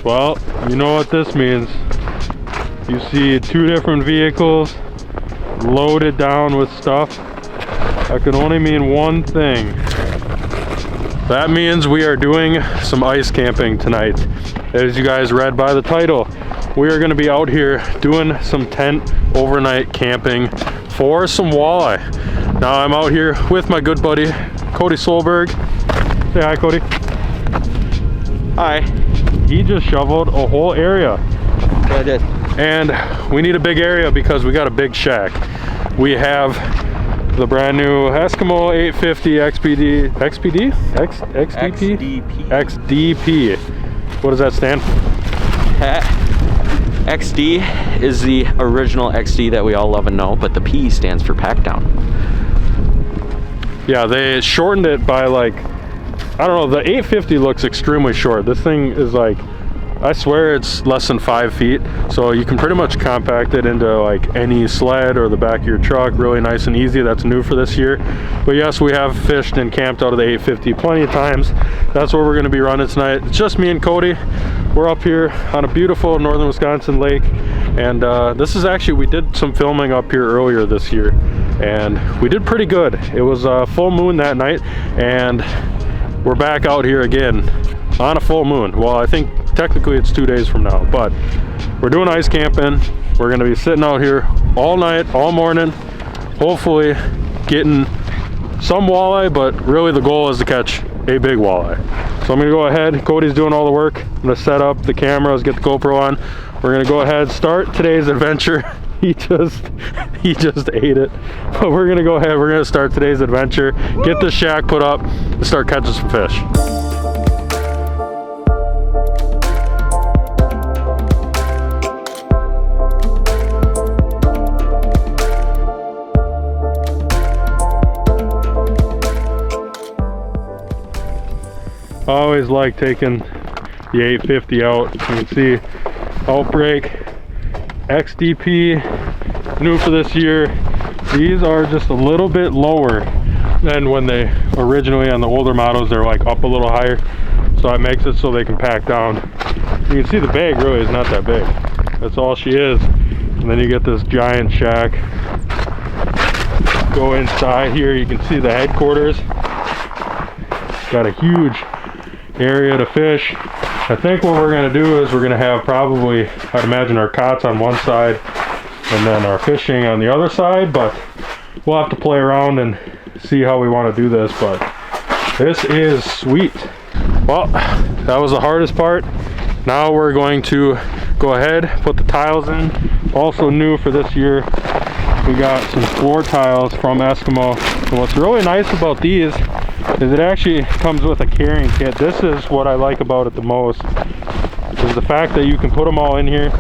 Well, you know what this means. You see two different vehicles loaded down with stuff. That can only mean one thing. That means we are doing some ice camping tonight. As you guys read by the title, we are going to be out here doing some tent overnight camping for some walleye. Now I'm out here with my good buddy Cody Solberg. Say hi, Cody. Hi. He just shoveled a whole area. Yeah, I did. And we need a big area because we got a big shack. We have the brand new Eskimo 850 XDP. What does that stand for? XD is the original XD that we all love and know, but the P stands for pack down. Yeah, they shortened it by like, I don't know, the 850 looks extremely short. This thing is like, I swear it's less than 5 feet, so you can pretty much compact it into like any sled or the back of your truck, really nice and easy. That's new for this year. But yes, we have fished and camped out of the 850 plenty of times. That's what we're going to be running tonight. It's just me and Cody. We're up here on a beautiful northern Wisconsin lake, and this is actually, we did some filming up here earlier this year, and we did pretty good. It was a full moon that night, and we're back out here again on a full moon. Well, I think technically it's 2 days from now, but we're doing ice camping. We're going to be sitting out here all night, all morning, hopefully getting some walleye, but really the goal is to catch a big walleye. So I'm going to go ahead. Cody's doing all the work. I'm going to set up the cameras, get the GoPro on. We're going to go ahead, start today's adventure. He just ate it, but we're going to go ahead. We're going to start today's adventure, get the shack put up, and start catching some fish. I always like taking the 850 out. You can see Outbreak, XDP, new for this year. These are just a little bit lower than when they originally, on the older models, they're like up a little higher. So it makes it so they can pack down. You can see the bag really is not that big. That's all she is. And then you get this giant shack. Go inside here, you can see the headquarters. Got a huge area to fish. I think what we're going to do is we're going to have probably, I'd imagine, our cots on one side and then our fishing on the other side, but we'll have to play around and see how we want to do this. But this is sweet. Well, that was the hardest part. Now we're going to go ahead, put the tiles in. Also new for this year, we got some floor tiles from Eskimo. And what's really nice about these is it actually comes with a carrying kit. This is what I like about it the most, is the fact that you can put them all in here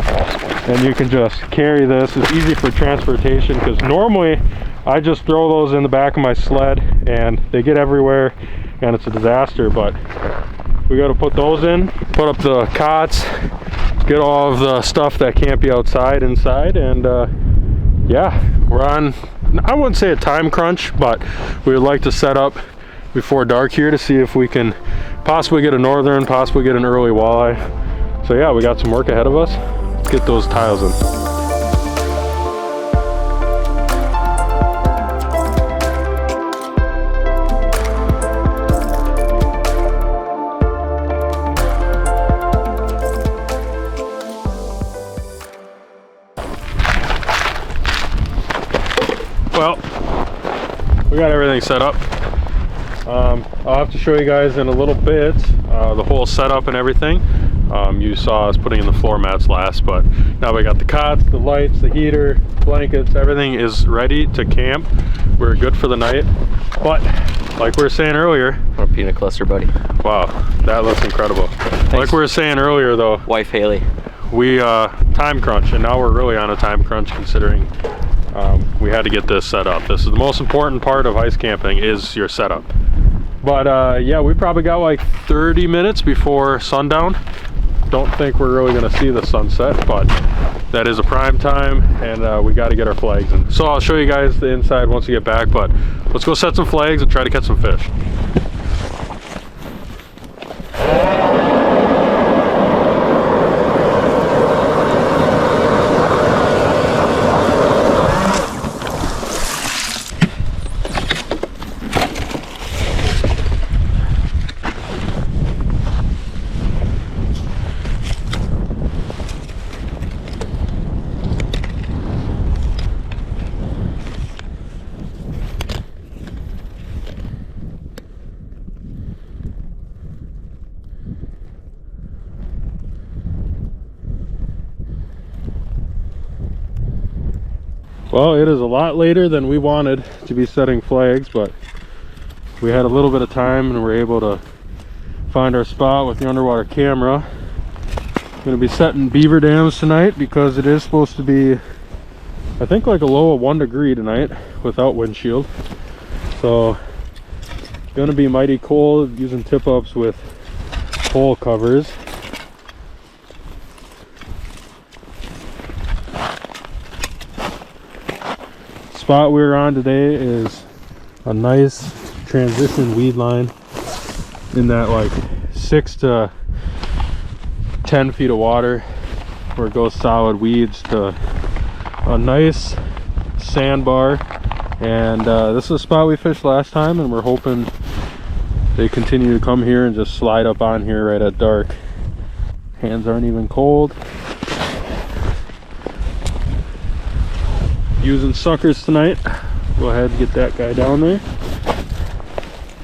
and you can just carry this. It's easy for transportation, because normally I just throw those in the back of my sled and they get everywhere and it's a disaster. But we got to put those in, put up the cots, get all of the stuff that can't be outside inside, and yeah, we're on, I wouldn't say a time crunch, but we would like to set up before dark here to see if we can possibly get a northern, possibly get an early walleye. So yeah, we got some work ahead of us. Let's get those tiles in. Well, we got everything set up. I'll have to show you guys in a little bit the whole setup and everything. You saw us putting in the floor mats last, but now we got the cots, the lights, the heater, blankets, everything is ready to camp. We're good for the night. But like we were saying earlier, What a peanut cluster, buddy. wow, that looks incredible. Thanks. Like we were saying earlier though, Wife Haley. we time crunch, and now we're really on a time crunch, considering we had to get this set up. This is the most important part of ice camping, is your setup. But yeah, we probably got like 30 minutes before sundown. Don't think we're really going to see the sunset, but that is a prime time, and we got to get our flags in. So I'll show you guys the inside once we get back, but let's go set some flags and try to catch some fish. Well, it is a lot later than we wanted to be setting flags, but we had a little bit of time and we're able to find our spot with the underwater camera. I'm going to be setting beaver dams tonight because it is supposed to be, I think, like a low of 1 degree tonight without windshield. So it's going to be mighty cold using tip-ups with hole covers. Spot we're on today is a nice transition weed line in that like 6 to 10 feet of water where it goes solid weeds to a nice sandbar. And this is a spot we fished last time, and we're hoping they continue to come here and just slide up on here right at dark. Hands aren't even cold. Using suckers tonight. Go ahead and get that guy down there.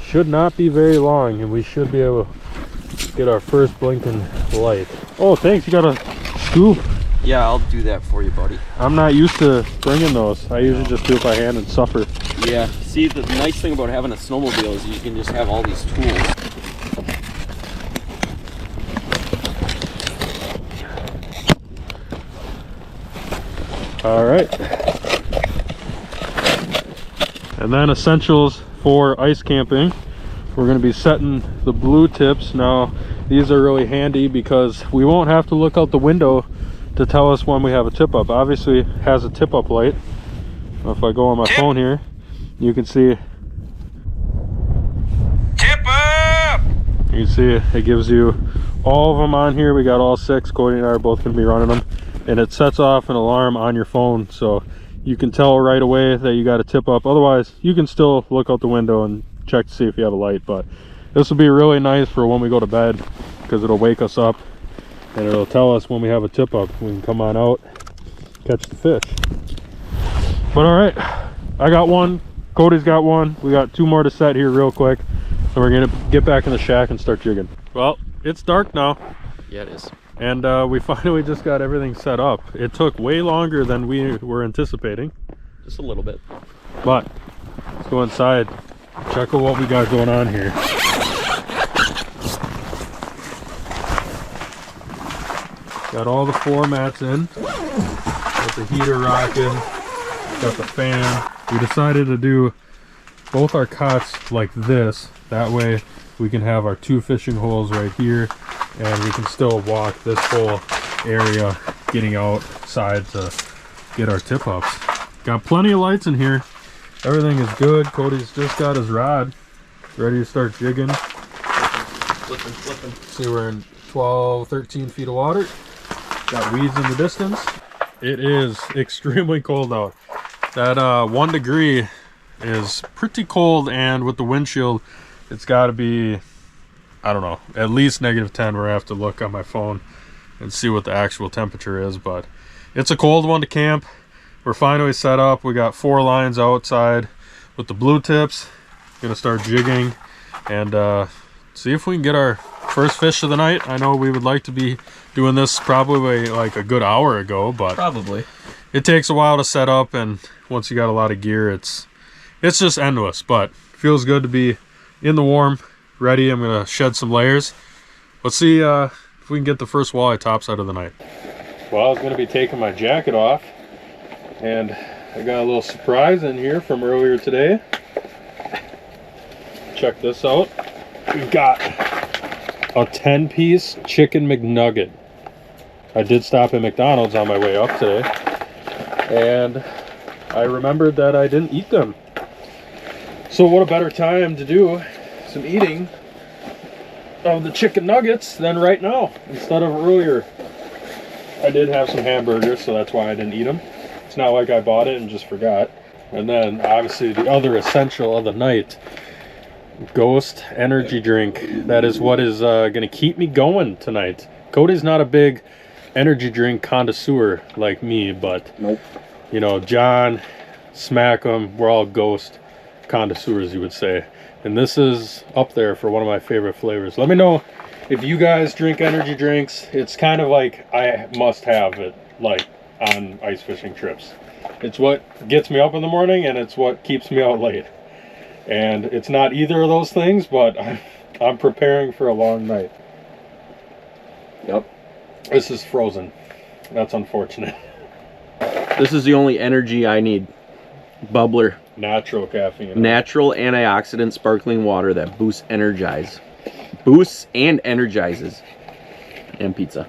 Should not be very long, and we should be able to get our first blinking light. Oh, thanks. You got a scoop. Yeah, I'll do that for you, buddy. I'm not used to bringing those. I usually just do it by hand and suffer. Yeah. See, the nice thing about having a snowmobile is you can just have all these tools. All right. And then essentials for ice camping. We're going to be setting the blue tips. Now, these are really handy because we won't have to look out the window to tell us when we have a tip up. Obviously, it has a tip up light. If I go on my phone here, you can see tip up. You can see it gives you all of them on here. We got all 6. Cody and I are both going to be running them, and it sets off an alarm on your phone, so you can tell right away that you got a tip up. Otherwise, you can still look out the window and check to see if you have a light. But this will be really nice for when we go to bed because it'll wake us up and it'll tell us when we have a tip up. We can come on out, catch the fish. But all right, I got one. Cody's got one. We got 2 more to set here real quick, and we're gonna get back in the shack and start jigging. Well, it's dark now. Yeah, it is. And we finally just got everything set up. It took way longer than we were anticipating. Just a little bit. But let's go inside, check out what we got going on here. Got all the floor mats in. Got the heater rocking. Got the fan. We decided to do both our cots like this. That way we can have our 2 fishing holes right here, and we can still walk this whole area getting outside to get our tip ups. Got plenty of lights in here. Everything is good. Cody's just got his rod ready to start jigging. Flipping. See, we're in 12, 13 feet of water. Got weeds in the distance. It is extremely cold out. That 1 degree is pretty cold, and with the windshield, it's got to be, I don't know, at least -10, where I have to look on my phone and see what the actual temperature is. But it's a cold one to camp. We're finally set up. We got 4 lines outside with the blue tips. Gonna start jigging and see if we can get our first fish of the night. I know we would like to be doing this probably like a good hour ago, but Probably. it takes a while to set up, and once you got a lot of gear, it's just endless. But feels good to be in the warm, ready. I'm gonna shed some layers. Let's see if we can get the first walleye tops out of the night. Well, I was gonna be taking my jacket off, and I got a little surprise in here from earlier today. Check this out. We've got a 10-piece chicken McNugget. I did stop at McDonald's on my way up today, and I remembered that I didn't eat them. So what a better time to do some eating of the chicken nuggets than right now instead of earlier. I did have some hamburgers, so that's why I didn't eat them. It's not like I bought it and just forgot. And then obviously the other essential of the night, Ghost energy drink. That is what is gonna keep me going tonight. Cody's not a big energy drink connoisseur like me, but Nope. you know, John, Smack 'em, we're all Ghost connoisseurs, you would say. And this is up there for one of my favorite flavors. Let me know if you guys drink energy drinks. It's kind of like I must have it, like on ice fishing trips. It's what gets me up in the morning, and it's what keeps me out late. And it's not either of those things, but I'm preparing for a long night. Yep. This is frozen. That's unfortunate. This is the only energy I need. Bubbler. Natural caffeine. Natural antioxidant sparkling water that boosts boosts and energizes. And pizza.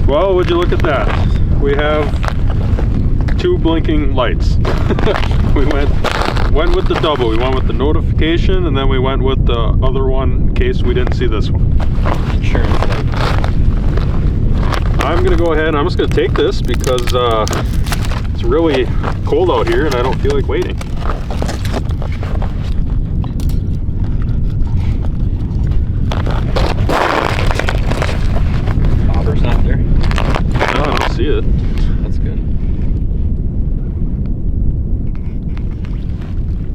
Well, would you look at that? We have 2 blinking lights. We went with the double. We went with the notification, and then we went with the other one in case we didn't see this one. Sure. I'm gonna go ahead and I'm just gonna take this because it's really cold out here and I don't feel like waiting. Bobber's not there? No, I don't see it. That's good.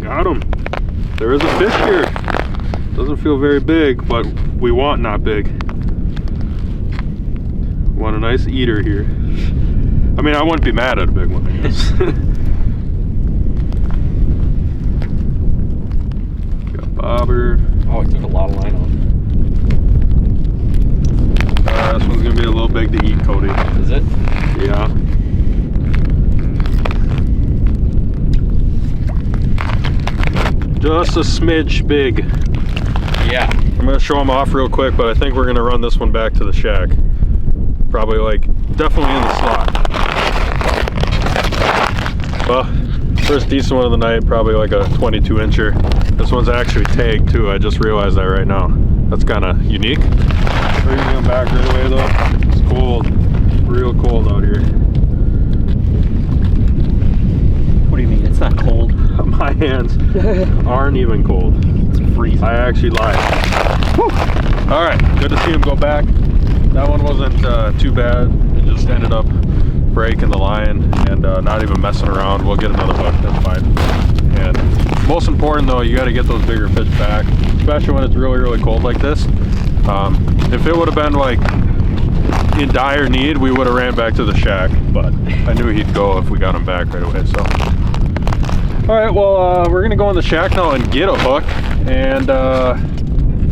Got him. There is a fish here. Doesn't feel very big, but we want not big. Want a nice eater here. I mean, I wouldn't be mad at a big one, I guess. Got bobber. Oh, it took a lot of line off. This one's gonna be a little big to eat, Cody. Is it? Yeah. Just a smidge big. Yeah. I'm gonna show them off real quick, but I think we're gonna run this one back to the shack. Probably definitely in the slot. Well, first decent one of the night, probably like a 22 incher. This one's actually tagged too, I just realized that right now. That's kind of unique. Bringing them back right away though. It's cold, real cold out here. What do you mean? It's not cold. My hands aren't even cold. It's freezing. I actually lied. Whew. All right, good to see him go back. That one wasn't too bad. It just ended up breaking the line and not even messing around. We'll get another hook, that's fine. And most important though, you got to get those bigger fish back, especially when it's really, really cold like this. If it would have been like in dire need, we would have ran back to the shack, but I knew he'd go if we got him back right away, so. All right, well, we're gonna go in the shack now and get a hook, and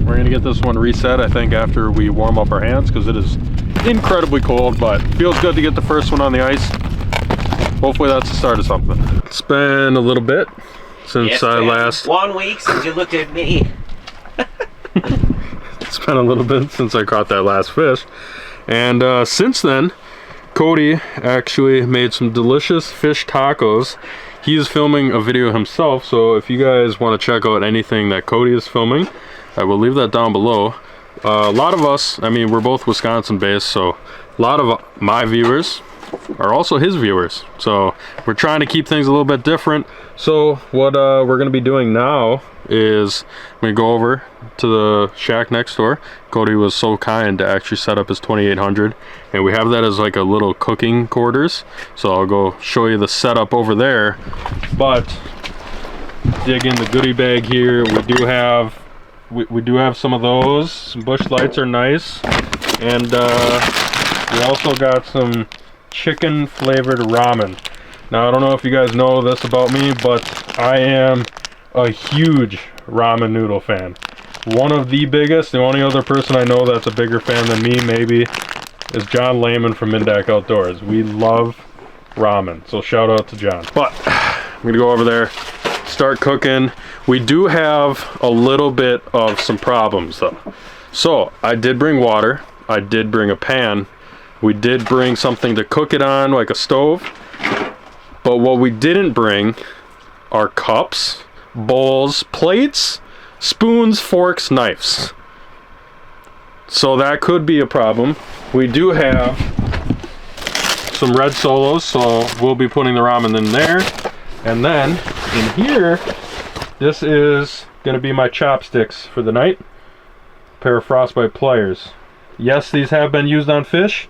we're gonna get this one reset, I think, after we warm up our hands, because it is incredibly cold, but feels good to get the first one on the ice. Hopefully that's the start of something. It's been a little bit since I last... 1 week since you looked at me. It's been a little bit since I caught that last fish. And since then, Cody actually made some delicious fish tacos. He is filming a video himself, so if you guys want to check out anything that Cody is filming, I will leave that down below. A lot of us, I mean, we're both Wisconsin based, so a lot of my viewers are also his viewers. So we're trying to keep things a little bit different. So what we're going to be doing now is we go over to the shack next door. Cody was so kind to actually set up his 2800, and we have that as like a little cooking quarters. So I'll go show you the setup over there. But dig in the goodie bag here. We do have some of those. Some bush lights are nice, and we also got some chicken flavored ramen. Now I don't know if you guys know this about me, but I am a huge ramen noodle fan. One of the biggest. The only other person I know that's a bigger fan than me maybe is John Lehman from Mindak Outdoors. We love ramen, so shout out to John. But I'm gonna go over there, start cooking. We do have a little bit of some problems though. So I did bring water, I did bring a pan, we did bring something to cook it on, like a stove, but what we didn't bring are cups, bowls, plates, spoons, forks, knives. So that could be a problem. We do have some red Solos, so we'll be putting the ramen in there. And then in here, this is gonna be my chopsticks for the night. Pair of frostbite pliers. Yes, these have been used on fish,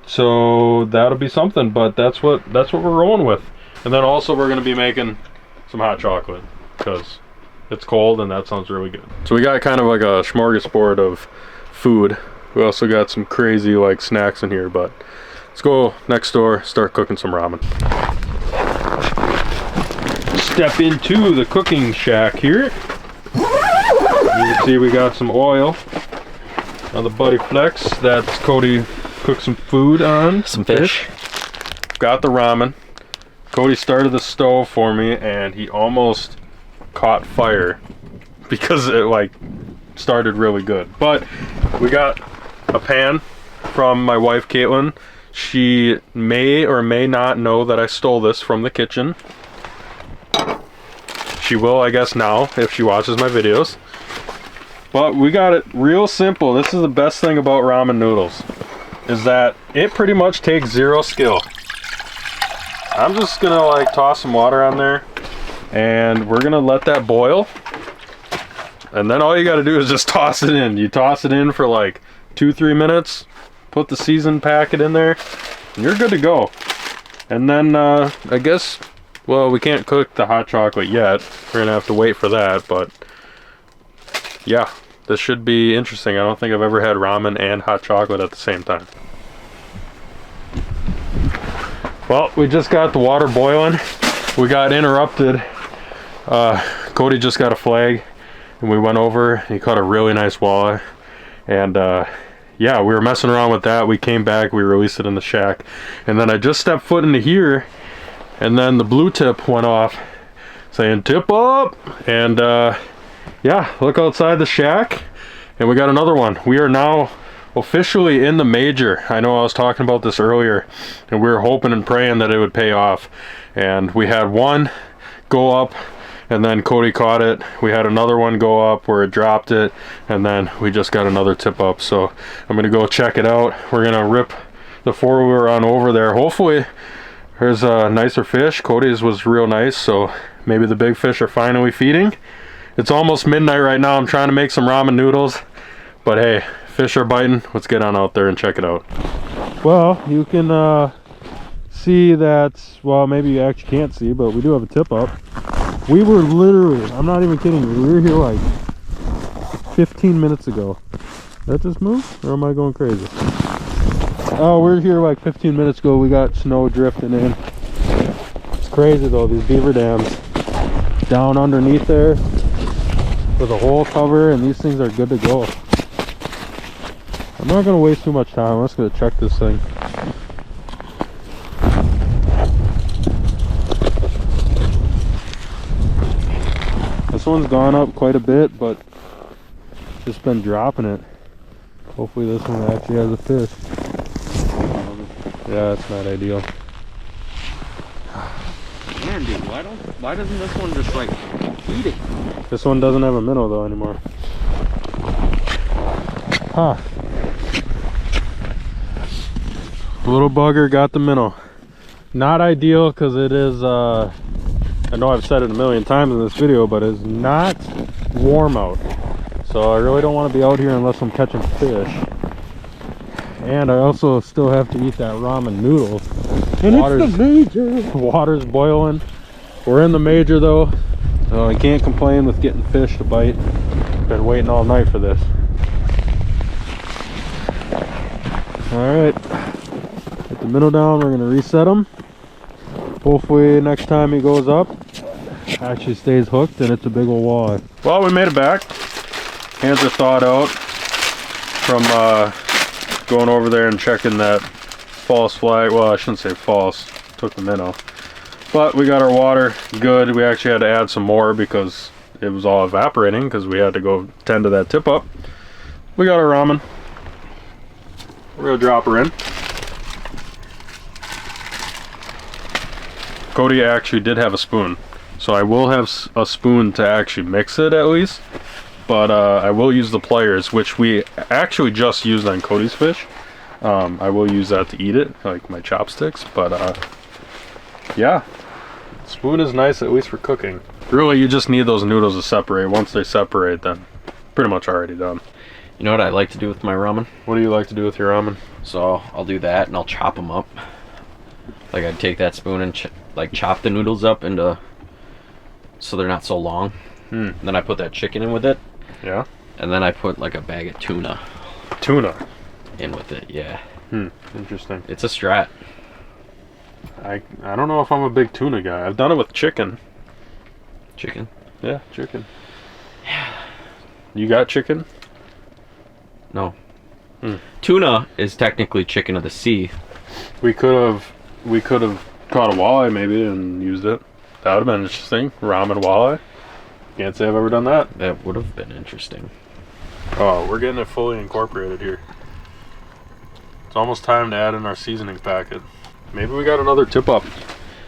so that'll be something, but that's what we're rolling with. And then also we're gonna be making some hot chocolate because it's cold and that sounds really good. So we got kind of like a smorgasbord of food We also got some crazy like snacks in here, but let's go next door, start cooking some ramen. Step into the cooking shack here. You can see we got some oil on the Buddy Flex. That's Cody cooked some food on. Some fish. Got the ramen. Cody started the stove for me and he almost caught fire because it like started really good. But we got a pan from my wife Caitlin. She may or may not know that I stole this from the kitchen. She will, I guess, now if she watches my videos. But we got it real simple. This is the best thing about ramen noodles, is that it pretty much takes zero skill. I'm just gonna like toss some water on there and we're gonna let that boil. And then all you gotta do is just toss it in. You toss it in for like 2-3 minutes, put the seasoned packet in there, and you're good to go. And then I guess, well, we can't cook the hot chocolate yet. We're gonna have to wait for that, but yeah, this should be interesting. I don't think I've ever had ramen and hot chocolate at the same time. Well, we just got the water boiling. We got interrupted. Cody just got a flag and we went over. He caught a really nice walleye. And yeah, we were messing around with that. We came back, we released it in the shack. And then I just stepped foot into here and then the blue tip went off saying tip up. And yeah, look outside the shack and we got another one. We are now officially in the major. I know I was talking about this earlier and we were hoping and praying that it would pay off, and we had one go up and then Cody caught it. We had another one go up where it dropped it, and then we just got another tip up. So I'm gonna go check it out. We're gonna rip the four-wheeler on over there. Hopefully there's a nicer fish. Cody's was real nice, so maybe the big fish are finally feeding. It's almost midnight right now. I'm trying to make some ramen noodles, but hey, fish are biting. Let's get on out there and check it out. Well, you can see that, well, maybe you actually can't see, but we do have a tip up. We were literally, I'm not even kidding you, we were here like 15 minutes ago. Did that just move, or am I going crazy? Oh, we're here like 15 minutes ago. We got snow drifting in. It's crazy though, these beaver dams down underneath there with a hole cover, and these things are good to go. I'm not going to waste too much time. I'm just going to check this thing. This one's gone up quite a bit, but just been dropping it. Hopefully this one actually has a fish. Yeah, it's not ideal. Man, dude, why doesn't this one just like eat it? This one doesn't have a minnow though anymore. Huh. Little bugger got the minnow. Not ideal because it is, I know I've said it a million times in this video, but it's not warm out. So I really don't want to be out here unless I'm catching fish. And I also still have to eat that ramen noodle. And it's the major. Water's boiling. We're in the major though, so I can't complain with getting fish to bite. Been waiting all night for this. Alright, get the minnow down. We're going to reset him. Hopefully next time he goes up, actually stays hooked and it's a big old walleye. Well, we made it back. Hands are thawed out from going over there and checking that false flag. Well, I shouldn't say false, took the minnow. But we got our water good. We actually had to add some more because it was all evaporating because we had to go tend to that tip up. We got our ramen. We're gonna drop her in. Cody actually did have a spoon, so I will have a spoon to actually mix it at least, but I will use the pliers, which we actually just used on Cody's fish. I will use that to eat it, like my chopsticks, but yeah, spoon is nice at least for cooking. Really, you just need those noodles to separate. Once they separate, then pretty much already done. You know what I like to do with my ramen? What do you like to do with your ramen? So I'll do that and I'll chop them up. Like I'd take that spoon and like chop the noodles up into, so they're not so long. Then I put that chicken in with it. Yeah. And then I put like a bag of tuna. Tuna. in with it. Yeah, Interesting. it's a strat. I don't know if I'm a big tuna guy. I've done it with chicken. Chicken. Yeah, chicken. You got chicken? No. Tuna is technically chicken of the sea. We could have caught a walleye maybe and used it. That would have been interesting. Ramen walleye. Can't say I've ever done that. That would have been interesting. Oh, we're getting it fully incorporated here. It's almost time to add in our seasoning packet. Maybe we got another tip up.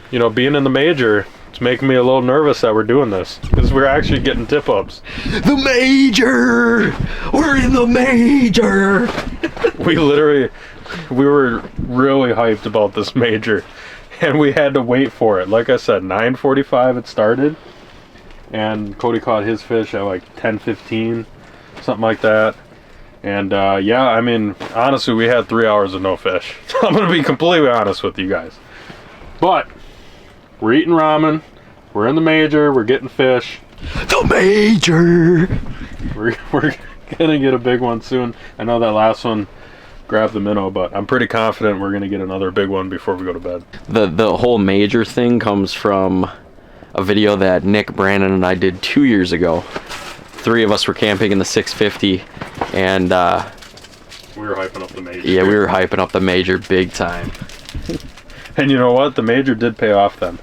You know, being in the major, it's making me a little nervous that we're doing this because we're actually getting tip ups. The major! We're in the major! We were really hyped about this major and we had to wait for it. Like I said, 9:45 it started and Cody caught his fish at like 10:15, something like that. And yeah, I mean, honestly, we had 3 hours of no fish. I'm gonna be completely honest with you guys. But we're eating ramen, we're in the major, we're getting fish. The major! We're gonna get a big one soon. I know that last one grabbed the minnow, but I'm pretty confident we're gonna get another big one before we go to bed. The whole major thing comes from a video that Nick, Brandon, and I did 2 years ago. 3 of us were camping in the 650, and we were hyping up the major. yeah, we were hyping up the major big time. And you know what? The major did pay off then.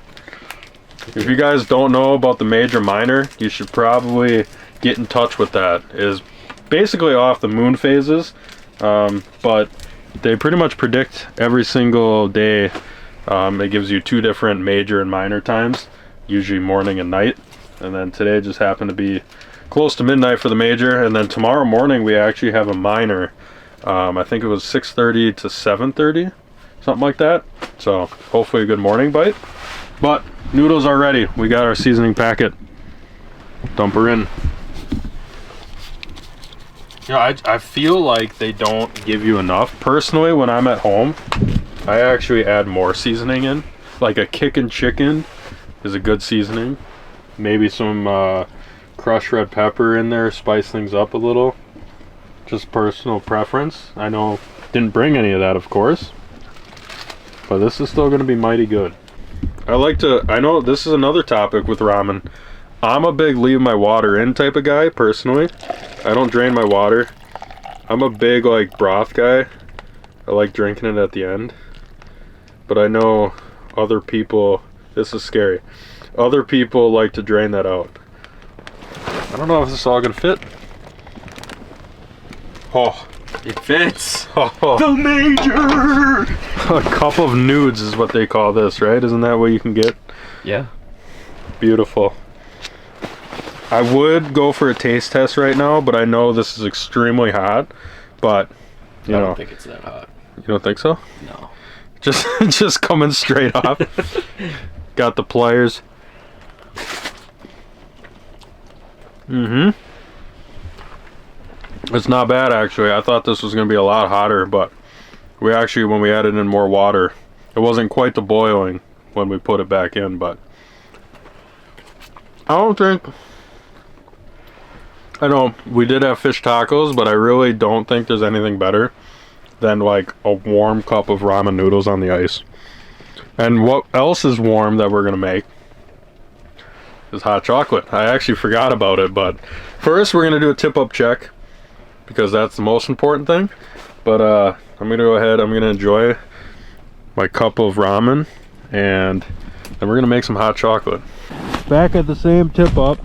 If you guys don't know about the major minor, you should probably get in touch with that. It is basically off the moon phases, but they pretty much predict every single day. It gives you 2 different major and minor times, usually morning and night. And then today just happened to be close to midnight for the major, and then tomorrow morning we actually have a minor. I think it was 6:30 to 7:30, something like that. So hopefully a good morning bite. But noodles are ready. We got our seasoning packet. Dump her in. You know, I feel like they don't give you enough. Personally, when I'm at home, I actually add more seasoning in. Like a kickin' chicken is a good seasoning. Maybe some crushed red pepper in there, spice things up a little. Just personal preference. I know didn't bring any of that, of course, but this is still going to be mighty good. I know this is another topic with ramen. I'm a big leave my water in type of guy personally. I don't drain my water. I'm a big like broth guy. I like drinking it at the end. But I know other people, this is scary. Other people like to drain that out. I don't know if this is all gonna fit. Oh, It fits. oh. The major! A cup of nudes is what they call this, right? Isn't that what you can get? Yeah. Beautiful. I would go for a taste test right now, but I know this is extremely hot. But you I know, don't think it's that hot. you don't think so? No. Just coming straight off. Got the pliers. Mm-hmm. It's not bad actually. I thought this was gonna be a lot hotter, but we actually, when we added in more water, it wasn't quite the boiling when we put it back in, but I know we did have fish tacos, but I really don't think there's anything better than like a warm cup of ramen noodles on the ice. And what else is warm that we're gonna make is hot chocolate. I actually forgot about it, but first we're gonna do a tip-up check because that's the most important thing. But I'm gonna go ahead, I'm gonna enjoy my cup of ramen, and then we're gonna make some hot chocolate. Back at the same tip-up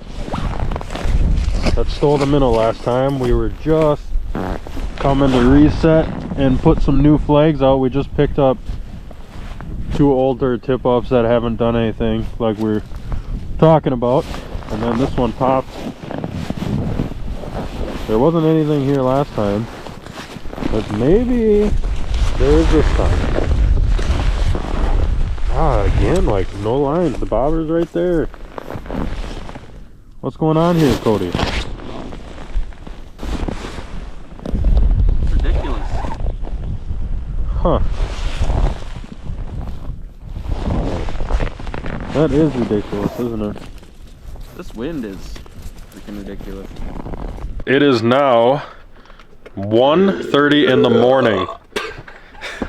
that stole the minnow last time. We were just coming to reset and put some new flags out. We just picked up 2 older tip-ups that haven't done anything like we're talking about, and then this one popped. There wasn't anything here last time, but maybe there is this time. Again, like no lines. The bobber's right there. What's going on here, Cody? It's ridiculous. Huh. That is ridiculous, isn't it? This wind is freaking ridiculous. It is now 1:30 in the morning.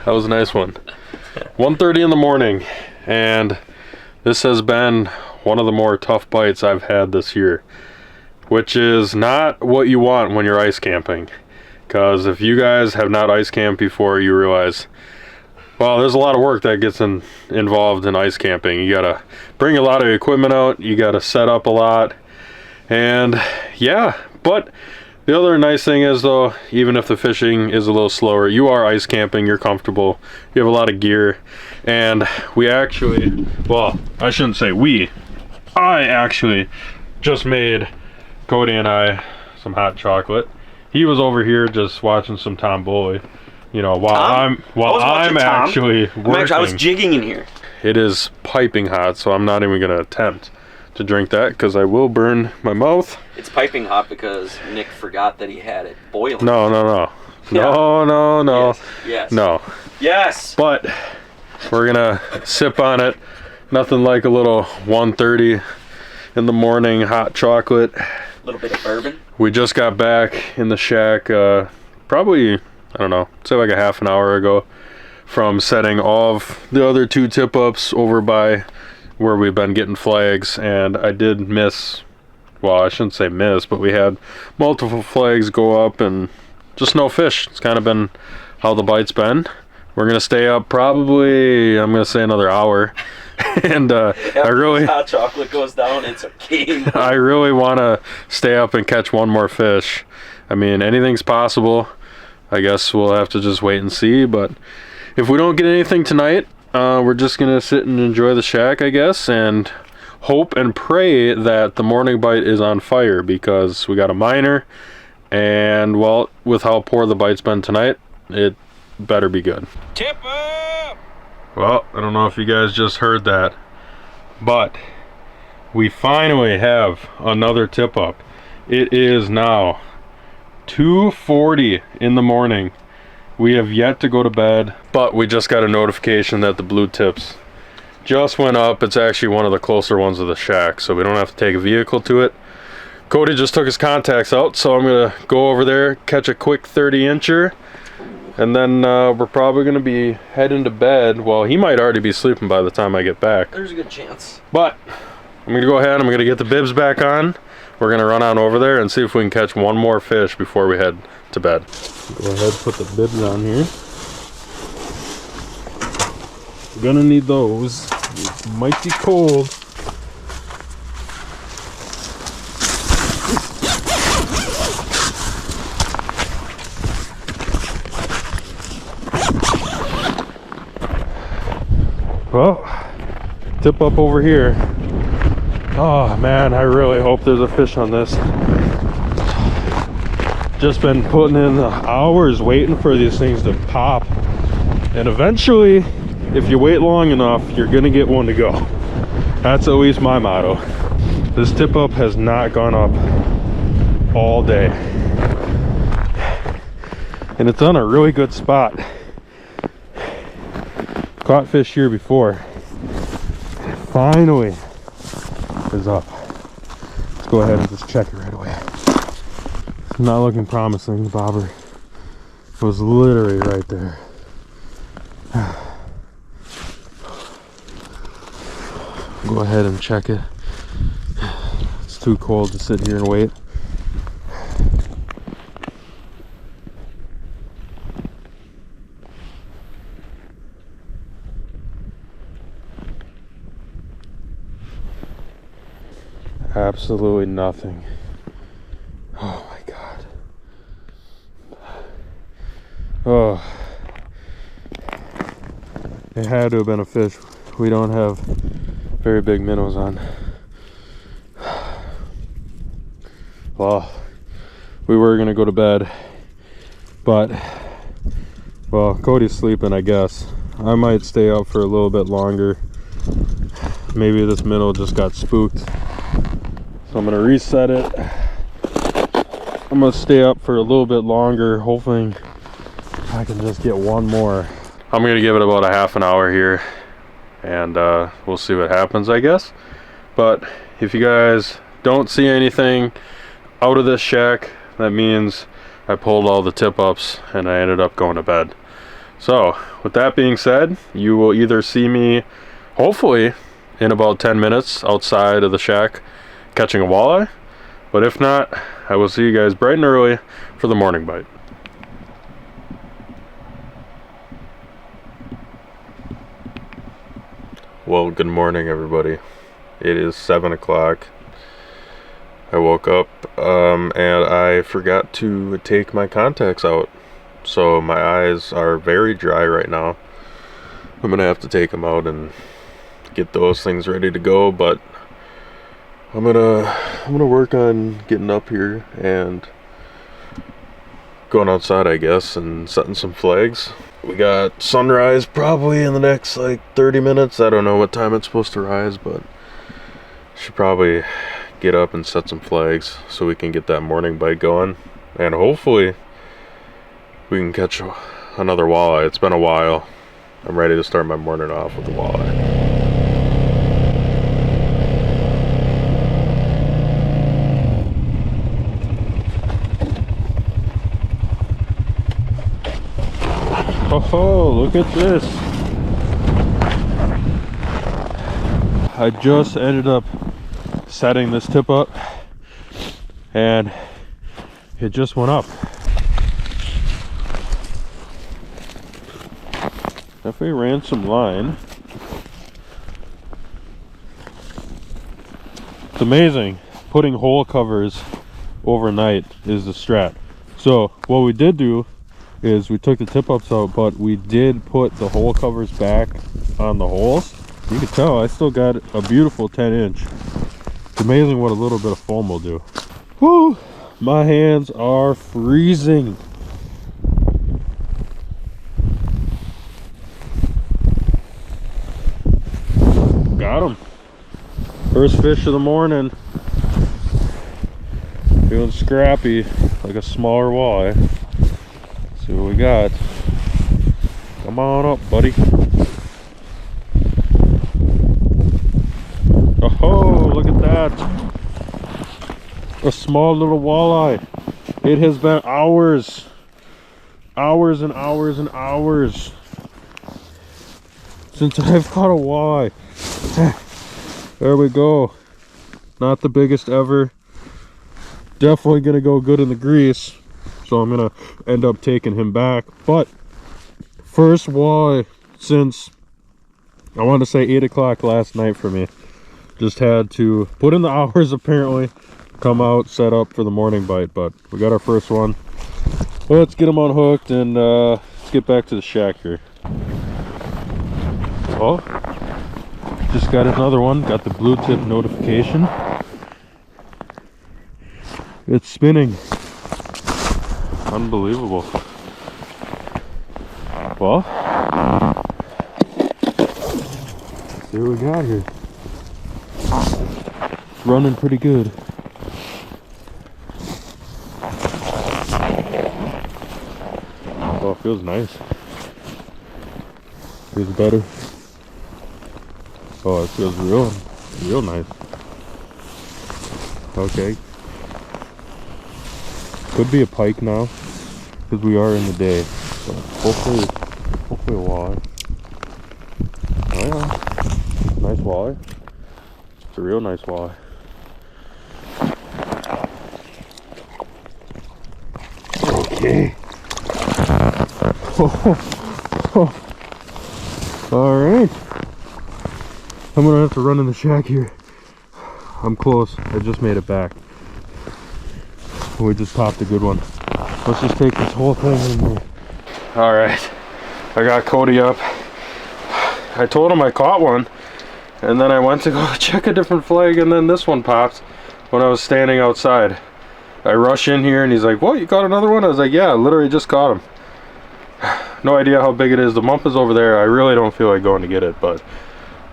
That was a nice one. 1:30 in the morning, and this has been one of the more tough bites I've had this year, which is not what you want when you're ice camping. Because if you guys have not ice camped before, you realize, well, there's a lot of work that gets involved in ice camping. You gotta bring a lot of equipment out, you gotta set up a lot, and yeah, but the other nice thing is, though, even if the fishing is a little slower, you are ice camping, you're comfortable, you have a lot of gear. And we actually, well, I shouldn't say we, I actually just made Cody and I some hot chocolate. He was over here just watching some Tom Bully, you know, while I'm actually working. I was jigging in here. It is piping hot, so I'm not even gonna attempt to drink that because I will burn my mouth. It's piping hot because Nick forgot that he had it boiling. No. Yes. No. Yes. But we're gonna sip on it. Nothing like a little 1:30 in the morning hot chocolate. A little bit of bourbon. We just got back in the shack probably, I don't know, say like a half an hour ago from setting all of the other 2 tip-ups over by where we've been getting flags, and I did miss, well, I shouldn't say miss, but we had multiple flags go up and just no fish. It's kind of been how the bite's been. We're gonna stay up probably, I'm gonna say another hour. And I really, hot chocolate goes down, it's a game. I really want to stay up and catch one more fish. I mean, anything's possible. I guess we'll have to just wait and see, but if we don't get anything tonight, we're just gonna sit and enjoy the shack, I guess, and hope and pray that the morning bite is on fire, because we got a minor, and well, with how poor the bite's been tonight, it better be good. Tip up! Well, I don't know if you guys just heard that, but we finally have another tip up. It is now 2:40 in the morning. We have yet to go to bed, but we just got a notification that the blue tips just went up. It's actually one of the closer ones of the shack, so we don't have to take a vehicle to it. Cody just took his contacts out, so I'm gonna go over there, catch a quick 30-incher, and then we're probably gonna be heading to bed. Well, he might already be sleeping by the time I get back. There's a good chance. But I'm gonna go ahead, I'm gonna get the bibs back on. We're gonna run on over there and see if we can catch one more fish before we head to bed. Go ahead, put the bibs on here. We're gonna need those. It might be cold. Well, tip up over here. Oh man, I really hope there's a fish on this. Just been putting in the hours waiting for these things to pop. And eventually, if you wait long enough, you're gonna get one to go. That's at least my motto. This tip up has not gone up all day. And it's on a really good spot. Caught fish here before. Finally is up. Let's go ahead and just check it right away. It's not looking promising. The bobber was literally right there. Go ahead and check it. It's too cold to sit here and wait. Absolutely nothing. Oh my god. Oh. It had to have been a fish. We don't have very big minnows on. Well, we were gonna go to bed, but well, Cody's sleeping, I guess. I might stay up for a little bit longer. Maybe this minnow just got spooked. So I'm gonna reset it. I'm gonna stay up for a little bit longer, hoping I can just get one more. I'm gonna give it about a half an hour here, and we'll see what happens, I guess. But if you guys don't see anything out of this shack, that means I pulled all the tip ups and I ended up going to bed. So with that being said, you will either see me hopefully in about 10 minutes outside of the shack catching a walleye, but if not, I will see you guys bright and early for the morning bite. Well, good morning everybody. It is 7 o'clock. I woke up and I forgot to take my contacts out, so my eyes are very dry right now. I'm gonna have to take them out and get those things ready to go, but I'm gonna work on getting up here and going outside, I guess, and setting some flags. We got sunrise probably in the next like 30 minutes. I don't know what time it's supposed to rise, but should probably get up and set some flags so we can get that morning bite going, and hopefully we can catch another walleye. It's been a while. I'm ready to start my morning off with a walleye. Oh, look at this. I just ended up setting this tip up and it just went up. Definitely ran some line. It's amazing. Putting hole covers overnight is the strat. So what we did do is we took the tip ups out, but we did put the hole covers back on the holes. You can tell I still got a beautiful 10-inch. It's amazing what a little bit of foam will do. Whew, my hands are freezing. Got him. First fish of the morning. Feeling scrappy, like a smaller walleye. See what we got. Come on up, buddy. Oh, look at that. A small little walleye. It has been hours. Hours and hours and hours since I've caught a walleye. There we go. Not the biggest ever. Definitely gonna go good in the grease. So I'm gonna end up taking him back. But first walleye since, I want to say 8 o'clock last night for me. Just had to put in the hours apparently, come out, set up for the morning bite, but we got our first one. Let's get him unhooked and let's get back to the shack here. Oh, just got another one, got the blue tip notification. It's spinning. Unbelievable. Well, let's see what we got here. It's running pretty good. Oh, it feels nice. Feels better. Oh, it feels real nice. Okay. Could be a pike now, because we are in the day. So hopefully a walleye. Oh yeah, nice walleye. It's a real nice walleye. Okay. All right. I'm gonna have to run in the shack here. I'm close. I just made it back. We just popped a good one. Let's just take this whole thing in here. All right, I got Cody up. I told him I caught one, and then I went to go check a different flag, and then this one popped when I was standing outside. I rush in here and he's like, "What, you caught another one?" I was like, "Yeah, I literally just caught him." No idea how big it is. The mump is over there. I really don't feel like going to get it, but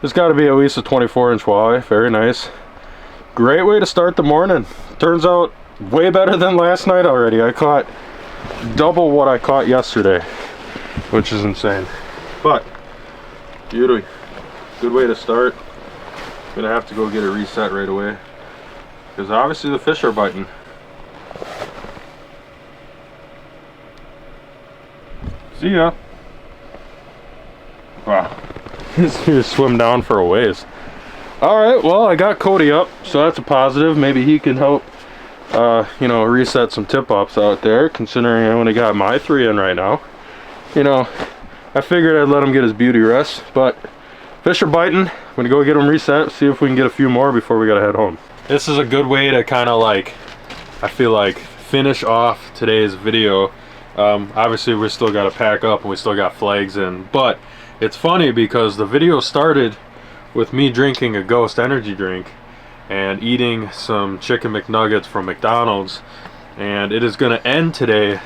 it's got to be at least a 24-inch walleye. Very nice. Great way to start the morning. Turns out way better than last night already. I caught double what I caught yesterday, which is insane. But beauty, good way to start. Gonna have to go get a reset right away, because obviously the fish are biting. See ya. Wow. He just swim down for a ways. Alright, well, I got Cody up, so that's a positive. Maybe he can help, you know, reset some tip-ups out there, considering I only got my 3 in right now. You know, I figured I'd let him get his beauty rest, but fish are biting. I'm gonna go get them reset, see if we can get a few more before we gotta head home. This is a good way to kind of like, I feel like, finish off today's video. Obviously we still got to pack up and we still got flags in, but it's funny because the video started with me drinking a Ghost energy drink and eating some chicken McNuggets from McDonald's, and it is going to end today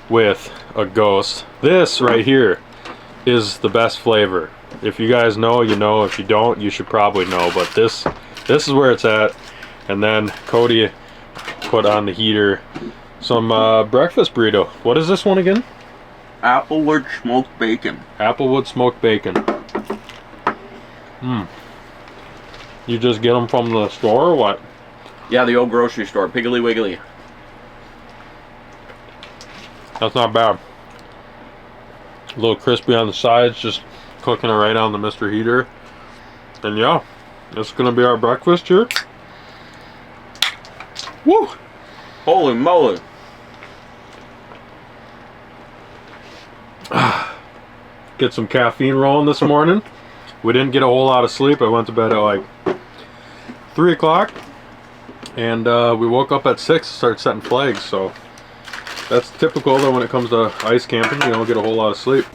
with a Ghost. This right here is the best flavor. If you guys know, you know. If you don't, you should probably know, but this is where it's at. And then Cody put on the heater some breakfast burrito. What is this one again? Applewood smoked bacon. Applewood smoked bacon. You just get them from the store or what? Yeah, the old grocery store, Piggly Wiggly. That's not bad. A little crispy on the sides, just cooking it right on the Mr. Heater. And yeah, it's gonna be our breakfast here. Woo! Holy moly. Get some caffeine rolling this morning. We didn't get a whole lot of sleep. I went to bed at like 3 o'clock, and we woke up at 6 to start setting flags. So that's typical though when it comes to ice camping. You don't get a whole lot of sleep.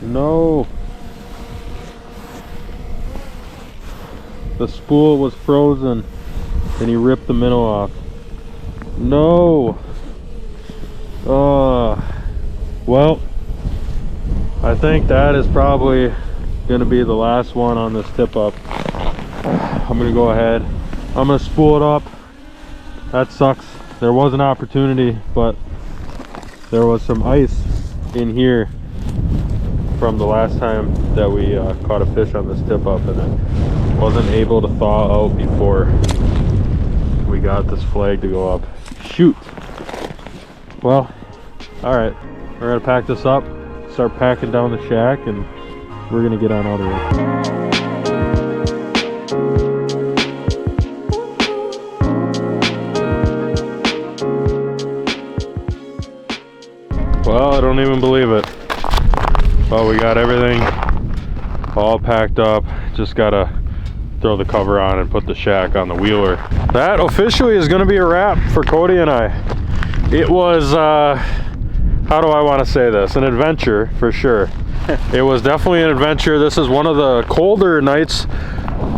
No. The spool was frozen and he ripped the minnow off. No. Well, I think that is probably gonna be the last one on this tip up. I'm gonna go ahead. I'm gonna spool it up. That sucks. There was an opportunity, but there was some ice in here from the last time that we caught a fish on this tip up, and it wasn't able to thaw out before we got this flag to go up. Shoot. Well, all right, we're gonna pack this up, start packing down the shack, and we're gonna get on out of here. Well, I don't even believe it. Well, we got everything all packed up. Just gotta throw the cover on and put the shack on the wheeler. That officially is gonna be a wrap for Cody and I. It was, how do I want to say this? An adventure for sure. It was definitely an adventure. This is one of the colder nights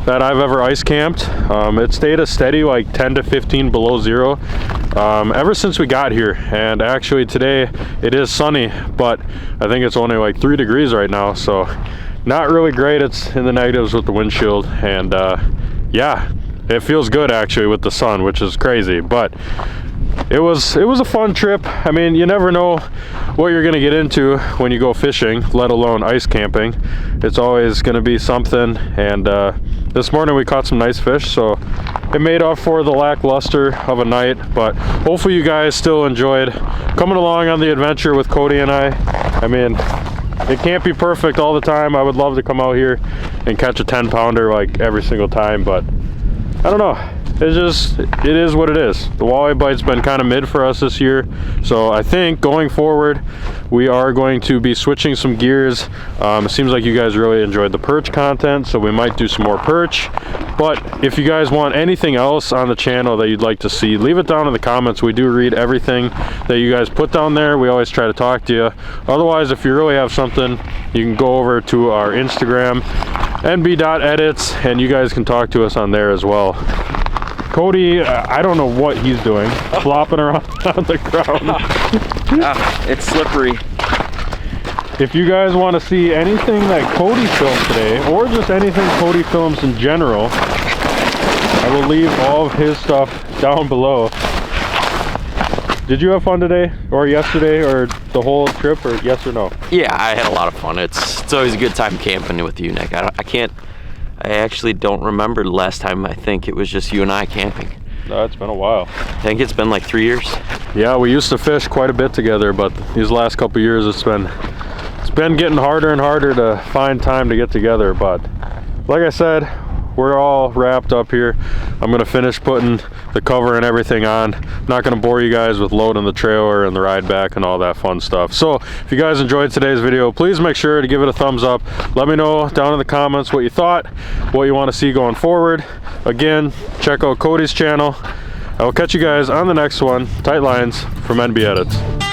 that I've ever ice camped. It stayed a steady like 10 to 15 below zero ever since we got here, and actually today it is sunny, but I think it's only like 3 degrees right now, so not really great. It's in the negatives with the windshield, and yeah, it feels good actually with the sun, which is crazy, but it was a fun trip. I mean, you never know what you're gonna get into when you go fishing, let alone ice camping. It's always gonna be something, and this morning we caught some nice fish, so it made up for the lackluster of a night. But hopefully you guys still enjoyed coming along on the adventure with Cody and I. I mean, it can't be perfect all the time. I would love to come out here and catch a 10-pounder like every single time, but I don't know. It is what it is. The walleye bite's been kind of mid for us this year, so I think going forward we are going to be switching some gears. It seems like you guys really enjoyed the perch content, so we might do some more perch. But if you guys want anything else on the channel that you'd like to see, leave it down in the comments. We do read everything that you guys put down there. We always try to talk to you. Otherwise, if you really have something, you can go over to our Instagram, nb.edits, and you guys can talk to us on there as well. Cody, I don't know what he's doing, flopping around on the ground. It's slippery. If you guys want to see anything that Cody filmed today, or just anything Cody films in general, I will leave all of his stuff down below. Did you have fun today, or yesterday, or the whole trip, or yes or no? Yeah, I had a lot of fun. It's always a good time camping with you, Nick. I actually don't remember the last time. I think it was just you and I camping. It's been a while. I think it's been like 3 years. Yeah, we used to fish quite a bit together, but these last couple years it's been getting harder and harder to find time to get together. But like I said, we're all wrapped up here. I'm gonna finish putting the cover and everything on. Not gonna bore you guys with loading the trailer and the ride back and all that fun stuff. So if you guys enjoyed today's video, please make sure to give it a thumbs up. Let me know down in the comments what you thought, what you want to see going forward. Again, check out Cody's channel. I will catch you guys on the next one. Tight lines from NB Edits.